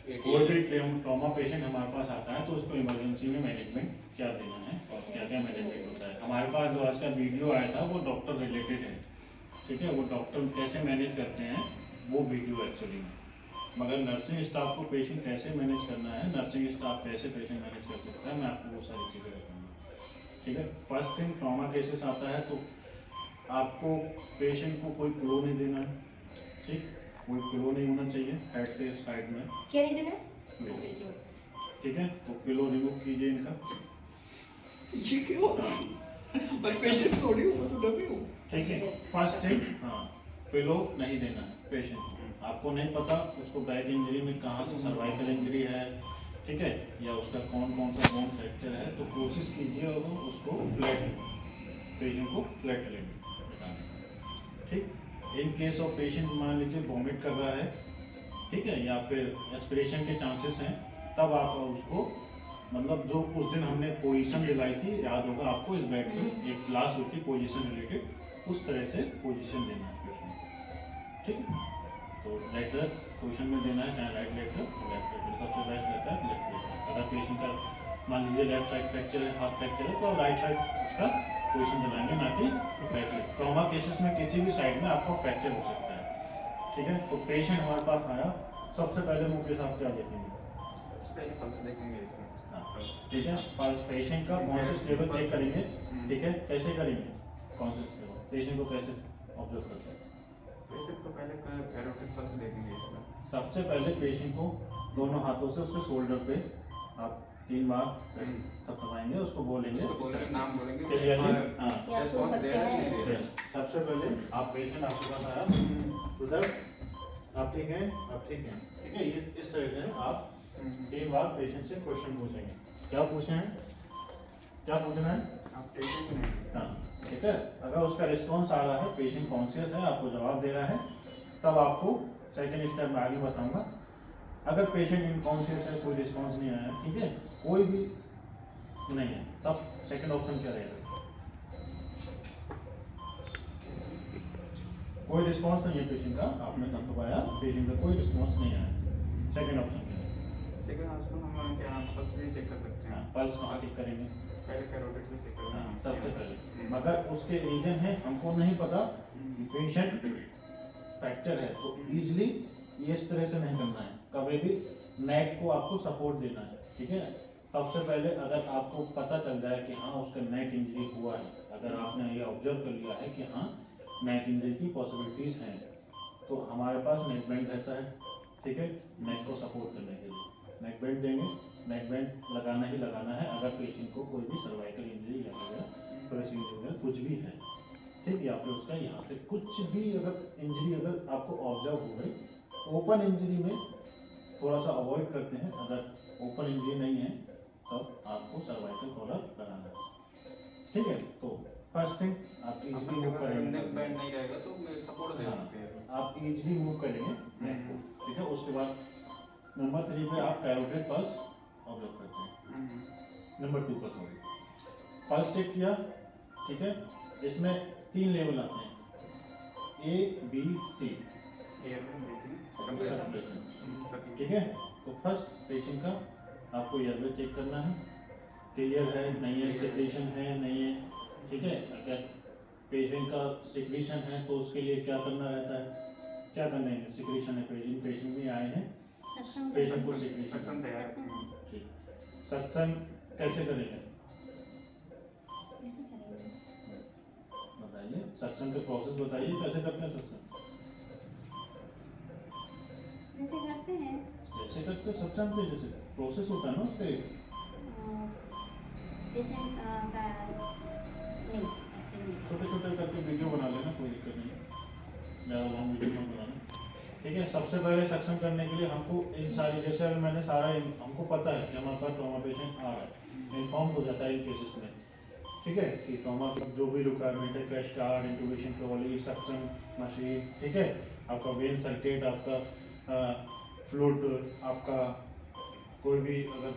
कोई भी trauma patient हमारे पास आता है तो उसको इमरजेंसी में मैनेजमेंट क्या देना है और क्या क्या मैनेजमेंट होता है। हमारे पास जो आज का वीडियो आया था वो डॉक्टर रिलेटेड है, ठीक है, वो डॉक्टर कैसे मैनेज करते हैं वो वीडियो एक्चुअली में। मगर नर्सिंग स्टाफ को पेशेंट कैसे मैनेज करना है, नर्सिंग स्टाफ कैसे पेशेंट मैनेज कर सकता है, मैं आपको वो सारी चीज़ें बताऊँगा, ठीक है। फर्स्ट थिंग, ट्रॉमा केसेस आता है तो आपको पेशेंट को कोई क्लो नहीं देना है, ठीक, कोई पिलो नहीं होना चाहिए हेड के साइड में। क्या नहीं देना? पिलो, ठीक है, तो पिलो रिमूव कीजिए इनका। ये क्यों? मैं पेशेंट थोड़ी हूँ, मैं तो डमी हूँ। ठीक है, फर्स्ट थिंग, हाँ, पिलो नहीं देना है पेशेंट को। आपको नहीं पता उसको बैक इंजरी में कहाँ से सर्वाइकल इंजरी है, ठीक है, या उसका कौन कौन सा बोन फ्रैक्चर है, तो कोशिश कीजिए उसको फ्लैट, पेशेंट को फ्लैट लेने, ठीक। इन केस ऑफ पेशेंट मान लीजिए वॉमिट कर रहा है, ठीक है, या फिर एस्पिरेशन के चांसेस हैं, तब आप उसको मतलब जो उस दिन हमने पोजीशन दिलाई थी, याद होगा आपको, इस बेड में एक क्लास होती है पोजीशन रिलेटेड, उस तरह से पोजीशन देना है पेशेंट को, ठीक है। तो लेटर पोजीशन में देना है, चाहे राइट लेटर लेफ्ट लेटर, सबसे बेस्ट रहता है लेफ्ट लेटर। अगर पेशेंट का मान लीजिए लेफ्ट साइड फ्रैक्चर है, हाथ फ्रैक्चर है, तो आप राइट साइड उसका पोजीशन दिलाएंगे, ना कि राइट लेफ्ट। ट्रॉमा केसेस में किसी भी साइड में आपका फ्रैक्चर हो सकता है, ठीक है। तो पेशेंट हमारे पास आया, सबसे पहले मुकेश आप क्या देखेंगे? सबसे पहले पल्स देखेंगे इसमें, ठीक है, पेशेंट का कॉन्शियस लेवल चेक करेंगे, ठीक है। कैसे करेंगे कॉन्शियस लेवल? पेशेंट को कैसे ऑब्जर्व करते हैं? पेशेंट को पहले कैरोटिड पल्स देखेंगे इसमें। सबसे पहले पेशेंट को दोनों हाथों से उसके शोल्डर पे आप 3 बार थपथपाएंगे, उसको बोलेंगे, नाम बोलेंगे, क्लियरली, हाँ। रिस्पॉन्स दे रहा है नहीं दे रहा। सबसे पहले आप पेशेंट आपके पास आया, उधर आप ठीक हैं, आप ठीक हैं, ठीक है, ये इस तरह से आप 3 बार पेशेंट से क्वेश्चन पूछेंगे। क्या पूछे हैं, क्या पूछना है? आप पेशेंट को नहीं, हाँ, ठीक है। अगर उसका रिस्पॉन्स आ रहा है, पेशेंट कॉन्शियस है, आपको जवाब दे रहा है, तब आपको सेकंड स्टेप में आगे बताऊंगा। अगर पेशेंट इनकॉन्शियस है, कोई रिस्पॉन्स नहीं आया, ठीक है, कोई भी नहीं है, तब सेकंड ऑप्शन क्या रहेगा? कोई रिस्पॉन्स नहीं है पेशेंट का, आपने थपथपाया, पेशेंट का कोई रिस्पॉन्स नहीं आया, सेकंड ऑप्शन क्या है? सेकंड ऑप्शन हम क्या पल्स भी चेक कर सकते हैं। पल्स कहाँ चेक करेंगे? पहले कैरोटिड से चेक हाँ, करेंगे सबसे पहले। मगर उसके रीजन है, हमको नहीं पता, पेशेंट फ्रैक्चर है, तो इजीली इस तरह से नहीं करना है, कभी भी नेक को आपको सपोर्ट देना है, ठीक है। सबसे पहले अगर आपको पता चल जाए कि हाँ उसका नेक इंजरी हुआ है, अगर आपने ये ऑब्जर्व कर लिया है कि हाँ नेक इंजरी की पॉसिबिलिटीज हैं, तो हमारे पास नेक बैंड रहता है, ठीक है, नेक को सपोर्ट करने के लिए नेक बैंड देंगे। नेक बैंड लगाना ही लगाना है अगर पेशेंट को कोई भी सर्वाइकल इंजरी या फिर प्रेस इंजरी कुछ भी है, ठीक, या फिर उसका यहाँ से कुछ भी अगर इंजरी अगर आपको ऑब्जर्व हो गई, ओपन इंजरी में थोड़ा सा अवॉइड करते हैं। अगर ओपन इंजरी नहीं है तब आपको सर्वाइकल कॉलर लगाना है, ठीक है। तो फर्स्ट थिंग आप इजीली मूव करेंगे, नेक बैंड नहीं रहेगा तो सपोर्ट दे सकते हैं। आप इजीली मूव करेंगे नेक को, ठीक है। उसके बाद नंबर 3 पे आप कैरोटिड पल्स ऑब्जर्व करते हैं। नंबर 2 पर सॉरी, पल्स चेक किया, ठीक है, इसमें 3 लेवल आते हैं, A B C, ठीक है। तो फर्स्ट पेशेंट का आपको एयरवे चेक करना है, क्लियर है नहीं है, सिक्रीशन है नहीं है, ठीक है। अगर पेशेंट का सिक्रीशन है तो उसके लिए क्या करना रहता है, क्या करना है, सिक्रीशन है, पेशेंट भी आए हैं, पेशेंट को सिक्रीशन तैयार, ठीक। सत्संग कैसे करेंगे बताइए, सत्संग के प्रोसेस बताइए, कैसे करते हैं सत्संग? जैसे करते हैं सब जानते हैं, जैसे प्रोसेस होता है ना उसका एक, छोटे छोटे करके वीडियो बना लेना, कोई दिक्कत नहीं है, ज़्यादा लॉन्ग वीडियो मत बनाना, ठीक है। सबसे पहले सत्संग करने के लिए हमको इन सारी, जैसे अभी मैंने सारा हमको पता है कि हमारे पास ट्रॉमा पेशेंट आ रहा है, इन्फॉर्म हो जाता है इन केसेस में, ठीक है, कि ट्रॉमा का जो भी रिक्वायरमेंट है, crash card, intubation trolley, suction machine, ठीक है, आपका वेन सर्किट, आपका फ्लूट, आपका कोई भी अगर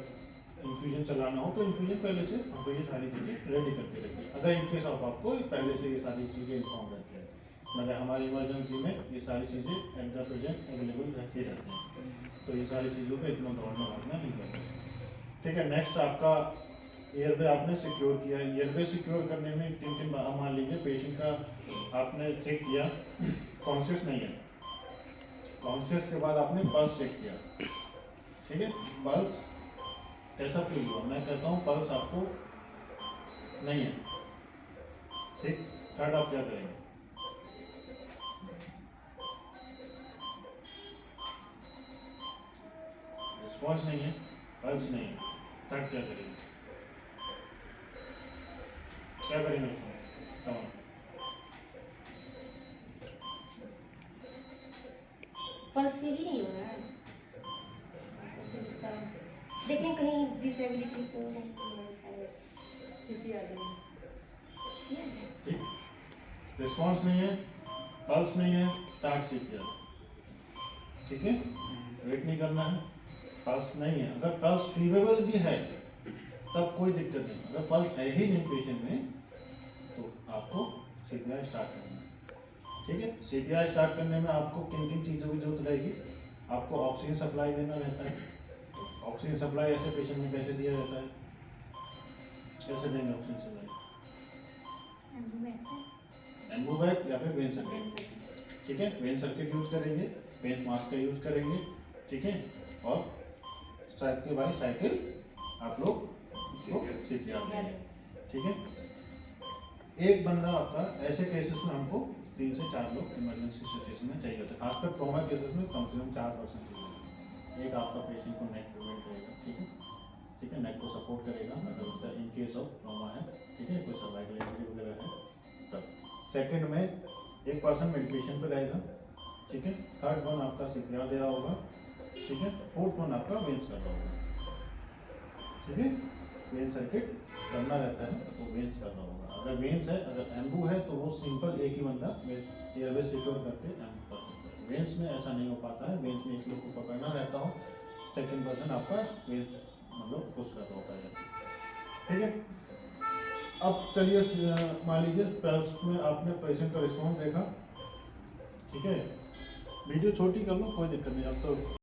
इन्फ्यूजन चलाना हो तो इन्फ्यूजन पहले से हमको ये सारी चीज़ें रेडी करके रखिए, अगर इनकेस ऑफ आपको पहले से ये सारी चीज़ें इन्फॉर्म रहती हैं। मगर हमारी इमरजेंसी में ये सारी चीज़ें एट द प्रेजेंट अवेलेबल रहती रहती हैं। तो ये सारी चीज़ों पे इतना दौड़ना भागना नहीं करना। ठीक है, नेक्स्ट आपका एयरवे आपने सिक्योर किया। एयरवे सिक्योर करने में किन किन, मान लीजिए पेशेंट का आपने चेक किया, कॉन्शियस नहीं है, कॉन्शियस के बाद आपने पल्स चेक किया। ठीक है, पल्स कैसा फील हुआ? मैं कहता हूँ पल्स आपको नहीं है। ठीक, थर्ड आप क्या करेंगे? रिस्पॉन्स नहीं है, पल्स नहीं है, थर्ड क्या करेंगे? क्या करेंगे समझ? पल्स फील ही नहीं हो रहा है। देखें कहीं डिसेबिलिटी तो सीपी आ जाएगी। ठीक, रिस्पॉन्स नहीं है, पल्स नहीं है, स्टार्ट सीपीआर। ठीक है, वेट नहीं करना है। पल्स नहीं है, अगर पल्स फीवेबल भी है तब कोई दिक्कत नहीं। अगर पल्स है ही नहीं पेशेंट में तो आपको सीपीआर स्टार्ट करना है। ठीक है, सीपीआर स्टार्ट करने में आपको किन किन चीज़ों की जरूरत रहेगी? आपको ऑक्सीजन सप्लाई देना रहता है। ऑक्सीजन सप्लाई ऐसे पेशेंट में कैसे दिया जाता है? कैसे देंगे ऑक्सीजन सप्लाई? एम्बूबैग या फिर वेन सर्किट। ठीक है, वेन सर्किट यूज करेंगे, वेन मास्क का यूज करेंगे। ठीक है, और साइकिल बाई साइकिल आप लोग इसको सीपीआर देंगे। ठीक है, एक बंदा आपका ऐसे केसेस में हमको 3 से 4 लोग इमरजेंसी सिचुएशन में चाहिए होता है, खासकर ट्रॉमा केसेस में कम से कम 4% चाहिए। एक आपका पेशेंट को नेक प्रिवेंट करेगा। ठीक है, ठीक है, नेक को सपोर्ट करेगा अगर उसका इन केस ऑफ ट्रॉमा है। ठीक है, कोई सर्वाइकल इंजरी वगैरह है तब। सेकंड में एक पर्सन मेडिकेशन पे रहेगा। ठीक है, थर्ड वन आपका सीपीआर दे रहा होगा। ठीक है, फोर्थ वन आपका वेंस कर रहा होगा। ठीक है, वेन सर्किट करना रहता है तो वेंस कर रहा होगा। अगर वेंस है, अगर एम्बू है तो वो सिंपल एक ही बंदा एयरवे सिक्योर करके एम्बू कर सकता है। वेंस में ऐसा नहीं हो पाता है, वेंस में एक लोग को पकड़ना रहता हो, सेकंड पर्सन आपका वेंस मतलब पुश कर रहा होता है। ठीक है, अब चलिए मान लीजिए पल्स में आपने पेशेंट का रिस्पॉन्स देखा। ठीक है, वीडियो छोटी कर लो, कोई दिक्कत नहीं। अब तो